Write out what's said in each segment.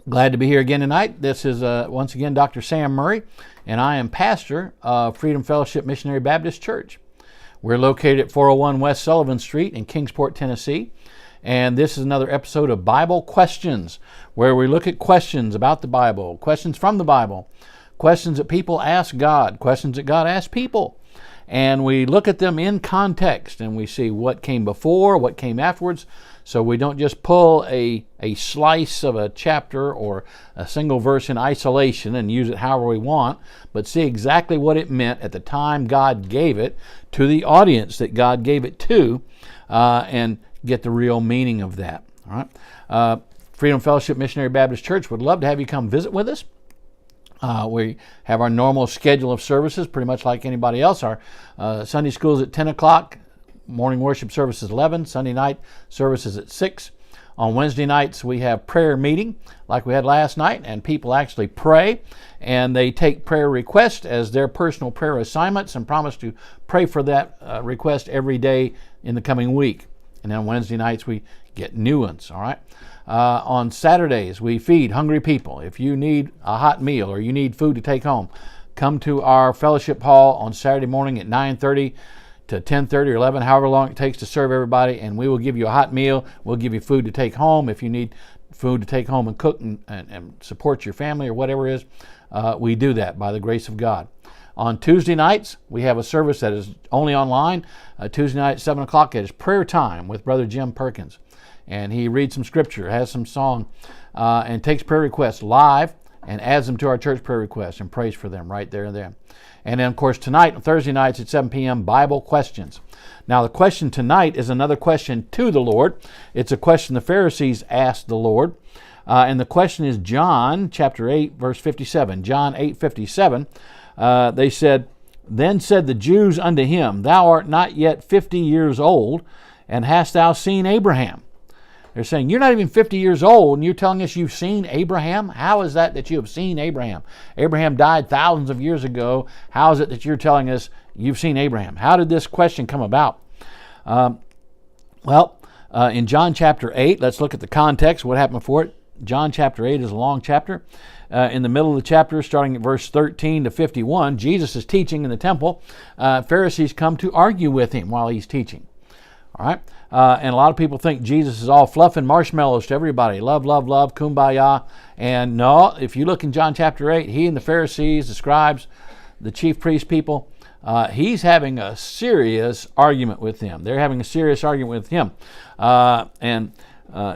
Glad to be here again tonight. This is once again Dr. Sam Murray, and I am pastor of Freedom Fellowship Missionary Baptist Church. We're located at 401 West Sullivan Street in Kingsport, Tennessee, and this is another episode of Bible Questions, where we look at questions about the Bible, questions from the Bible, questions that people ask God, questions that God asks people, and we look at them in context, and we see what came before, what came afterwards, so we don't just pull a slice of a chapter or a single verse in isolation and use it however we want, but see exactly what it meant at the time God gave it to the audience that God gave it to, and get the real meaning of that. All right. Freedom Fellowship Missionary Baptist Church would love to have you come visit with us. We have our normal schedule of services, pretty much like anybody else. Our Sunday school is at 10 o'clock. Morning worship service is 11. Sunday night service is at 6. On Wednesday nights, we have prayer meeting like we had last night, and people actually pray, and they take prayer requests as their personal prayer assignments and promise to pray for that request every day in the coming week. And then on Wednesday nights, we get new ones, all right? On Saturdays, we feed hungry people. If you need a hot meal or you need food to take home, come to our fellowship hall on Saturday morning at 9:30 to 10:30 or 11, however long it takes to serve everybody, and we will give you a hot meal. We'll give you food to take home. If you need food to take home and cook and support your family or whatever it is, we do that by the grace of God. On Tuesday nights, we have a service that is only online. Tuesday night at 7 o'clock, it is prayer time with Brother Jim Perkins. And he reads some scripture, has some song, and takes prayer requests live and adds them to our church prayer requests and prays for them right there and then. And then, of course, tonight, on Thursday nights at 7 p.m., Bible questions. Now, the question tonight is another question to the Lord. It's a question the Pharisees asked the Lord. And the question is John chapter 8, verse 57. John 8:57. They said, "Then said the Jews unto him, Thou art not yet 50 years old, and hast thou seen Abraham?" They're saying, you're not even 50 years old, and you're telling us you've seen Abraham? How is that you have seen Abraham? Abraham died thousands of years ago. How is it that you're telling us you've seen Abraham? How did this question come about? In John chapter 8, let's look at the context, what happened before it. John chapter 8 is a long chapter. In the middle of the chapter, starting at verse 13 to 51, Jesus is teaching in the temple. Pharisees come to argue with him while he's teaching. All right? And a lot of people think Jesus is all fluff and marshmallows to everybody. Love, love, love, kumbaya. And no, if you look in John chapter 8, he and the Pharisees, the scribes, the chief priest people, he's having a serious argument with them. They're having a serious argument with him.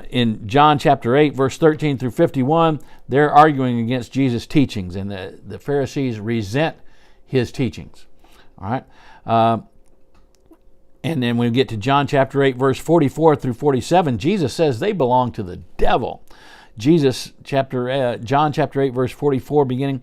In John chapter 8, verse 13 through 51, they're arguing against Jesus' teachings, and the Pharisees resent his teachings. All right? And then when we get to John chapter 8, verse 44 through 47, Jesus says they belong to the devil. John chapter 8, verse 44 beginning,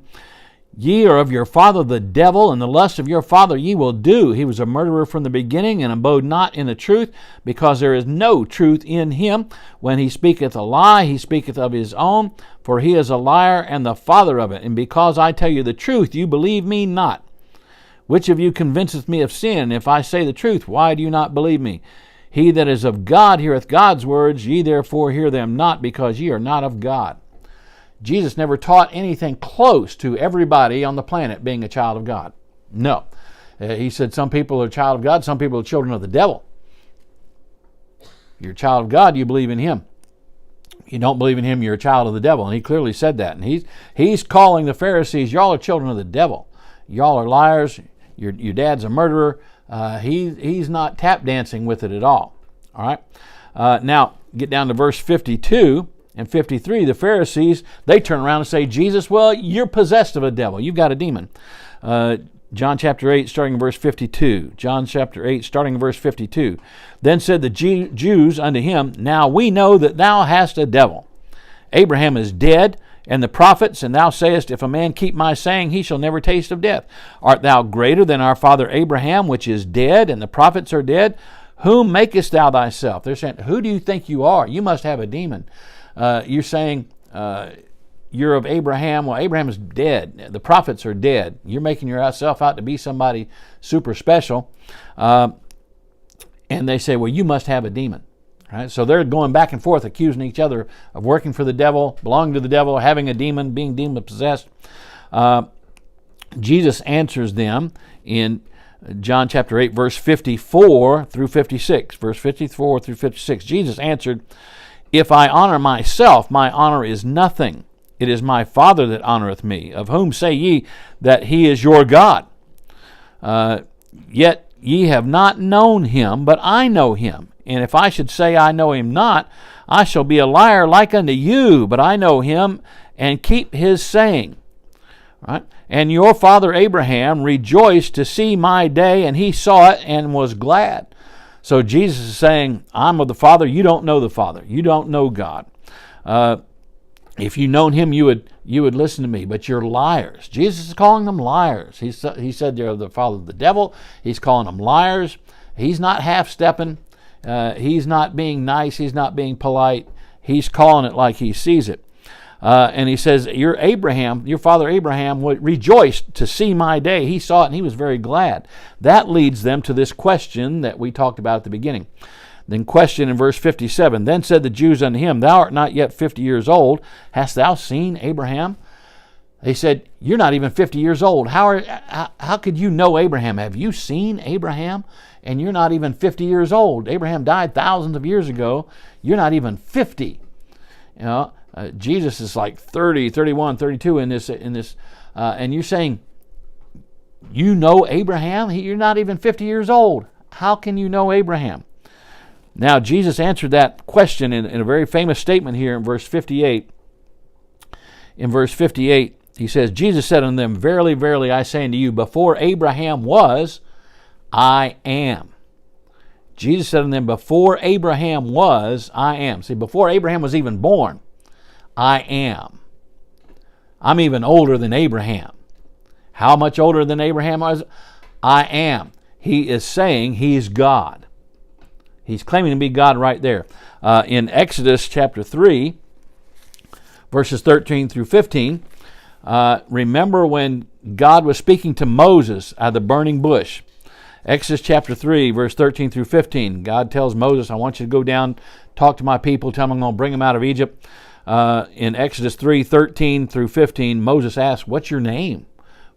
"Ye are of your father the devil, and the lust of your father ye will do. He was a murderer from the beginning, and abode not in the truth, because there is no truth in him. When he speaketh a lie, he speaketh of his own, for he is a liar and the father of it. And because I tell you the truth, you believe me not. Which of you convinceth me of sin? If I say the truth, why do you not believe me? He that is of God heareth God's words. Ye therefore hear them not, because ye are not of God." Jesus never taught anything close to everybody on the planet being a child of God. No. He said some people are a child of God, some people are children of the devil. You're a child of God, you believe in him. You don't believe in him, you're a child of the devil. And he clearly said that. And he's calling the Pharisees, y'all are children of the devil. Y'all are liars. Your dad's a murderer. He's not tap dancing with it at all. All right. Now, get down to verse 52 and 53. The Pharisees, they turn around and say, Jesus, well, you're possessed of a devil. You've got a demon. John chapter 8, starting in verse 52. John chapter 8, starting in verse 52. "Then said the Jews unto him, Now we know that thou hast a devil. Abraham is dead, and the prophets, and thou sayest, If a man keep my saying, he shall never taste of death. Art thou greater than our father Abraham, which is dead, and the prophets are dead? Whom makest thou thyself?" They're saying, who do you think you are? You must have a demon. You're saying you're of Abraham. Well, Abraham is dead. The prophets are dead. You're making yourself out to be somebody super special. And they say, well, you must have a demon. Right? So they're going back and forth, accusing each other of working for the devil, belonging to the devil, having a demon, being demon-possessed. Jesus answers them in John chapter 8, verse 54 through 56. Verse 54 through 56. Jesus answered, "If I honor myself, my honor is nothing. It is my Father that honoreth me, of whom say ye that he is your God? Yet ye have not known him, but I know him. And if I should say I know him not, I shall be a liar like unto you, but I know him and keep his saying." Right? "And your father Abraham rejoiced to see my day, and he saw it and was glad." So Jesus is saying, I'm of the Father, you don't know the Father. You don't know God. If you known him, you would listen to me, but you're liars. Jesus is calling them liars. He said they're the father of the devil. He's calling them liars. He's not half-stepping. He's not being nice. He's not being polite. He's calling it like he sees it. And he says, your father Abraham rejoiced to see my day. He saw it and he was very glad. That leads them to this question that we talked about at the beginning. Then question in verse 57, "Then said the Jews unto him, Thou art not yet 50 years old. Hast thou seen Abraham?" They said, "You're not even 50 years old. How could you know Abraham? Have you seen Abraham? And you're not even 50 years old. Abraham died thousands of years ago. You're not even 50. You know, Jesus is like 30, 31, 32 in this, and you're saying, you know Abraham? You're not even 50 years old. How can you know Abraham? Now, Jesus answered that question in a very famous statement here in verse 58. In verse 58, he says, Jesus said unto them, Verily, verily, I say unto you, before Abraham was, I am. Jesus said unto them, before Abraham was, I am. See, before Abraham was even born, I am. I'm even older than Abraham. How much older than Abraham was? I am. He is saying he's God. He's claiming to be God right there. In Exodus chapter 3, verses 13 through 15, remember when God was speaking to Moses out of the burning bush. Exodus chapter 3, verse 13 through 15. God tells Moses, I want you to go down, talk to my people, tell them I'm going to bring them out of Egypt. In Exodus 3, 13 through 15, Moses asks, what's your name?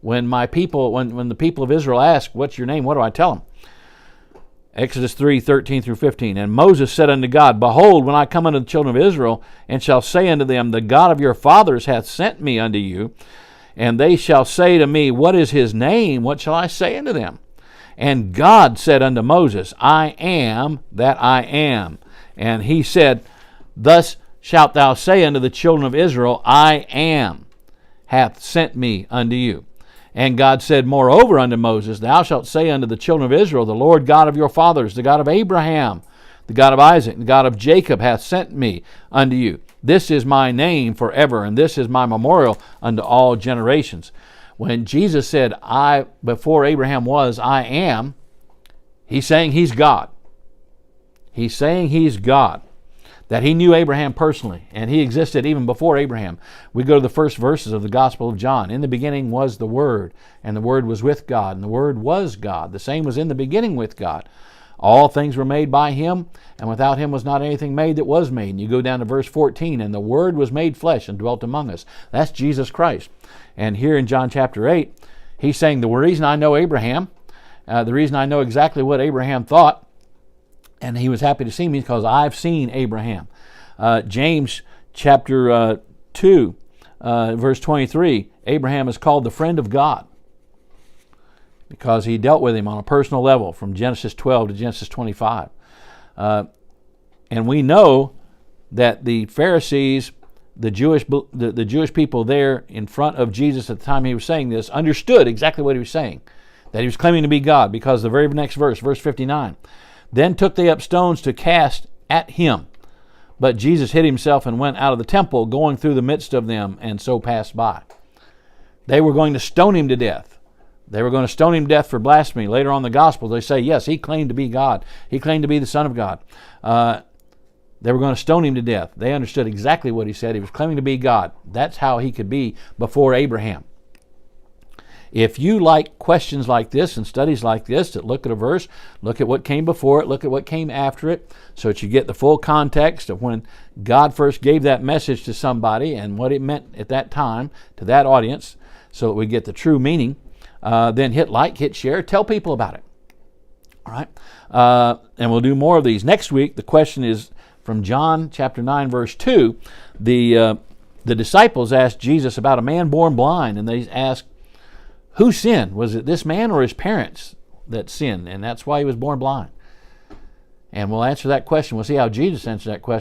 When the people of Israel ask, what's your name? What do I tell them? Exodus 3, 13 through 15. And Moses said unto God, Behold, when I come unto the children of Israel, and shall say unto them, The God of your fathers hath sent me unto you, and they shall say to me, What is his name? What shall I say unto them? And God said unto Moses, I am that I am. And he said, Thus shalt thou say unto the children of Israel, I am, hath sent me unto you. And God said moreover unto Moses, Thou shalt say unto the children of Israel, The Lord God of your fathers, the God of Abraham, the God of Isaac, the God of Jacob hath sent me unto you. This is my name forever, and this is my memorial unto all generations. When Jesus said, before Abraham was, I am, he's saying he's God. He's saying he's God. That he knew Abraham personally, and he existed even before Abraham. We go to the first verses of the Gospel of John. In the beginning was the Word, and the Word was with God, and the Word was God. The same was in the beginning with God. All things were made by him, and without him was not anything made that was made. And you go down to verse 14, and the Word was made flesh and dwelt among us. That's Jesus Christ. And here in John chapter 8, he's saying the reason I know Abraham, the reason I know exactly what Abraham thought, and he was happy to see me because I've seen Abraham. James chapter 2, verse 23, Abraham is called the friend of God because he dealt with him on a personal level from Genesis 12 to Genesis 25. And we know that the Pharisees, the Jewish people there in front of Jesus at the time he was saying this, understood exactly what he was saying, that he was claiming to be God, because the very next verse, verse 59, Then took they up stones to cast at him. But Jesus hid himself and went out of the temple, going through the midst of them, and so passed by. They were going to stone him to death. They were going to stone him to death for blasphemy. Later on in the Gospel, they say, yes, he claimed to be God. He claimed to be the Son of God. They were going to stone him to death. They understood exactly what he said. He was claiming to be God. That's how he could be before Abraham. If you like questions like this and studies like this that look at a verse, look at what came before it, look at what came after it, so that you get the full context of when God first gave that message to somebody and what it meant at that time to that audience, so that we get the true meaning, then hit like, hit share, tell people about it. All right? And we'll do more of these. Next week, the question is from John chapter 9, verse 2. The disciples asked Jesus about a man born blind, and they asked, who sinned? Was it this man or his parents that sinned? And that's why he was born blind. And we'll answer that question. We'll see how Jesus answers that question